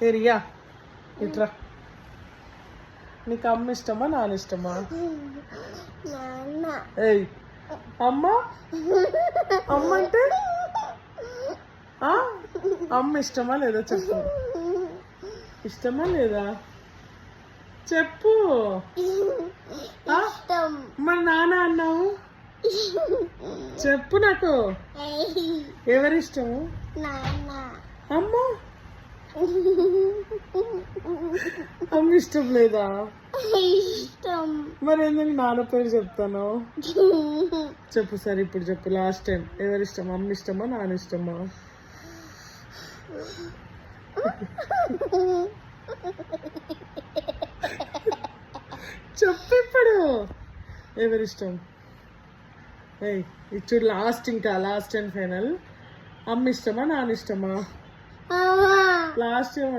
ఏ రియా ఇట్రా, నీకు అమ్మ ఇష్టమా నాన్న ఇష్టమా? ఏయ్ అమ్మ, అమ్మ అంటే అమ్మ ఇష్టమా లేదా చెప్పు, ఇష్టమా లేదా చెప్పు. మరి నాన్న అన్నావు చెప్పు నాకు, ఎవరిష్టము? అమ్మ, అమ్మ ఇష్టం లేదా? మరి ఎందుకు నాన్న పేరు చెప్తాను చెప్పు సరే, ఇప్పుడు చెప్పు లాస్ట్ టైం, ఎవరిష్టం? అమ్మ ఇష్టమా నాన్న ఇష్టమా? చెప్పు ఇప్పుడు, ఎవరిష్టం? ఏయ్ ఇచ్చుడు లాస్ట్, ఇంకా లాస్ట్ అండ్ ఫైనల్, అమ్మ ఇష్టమా నాన్న ఇష్టమా? లాస్ట్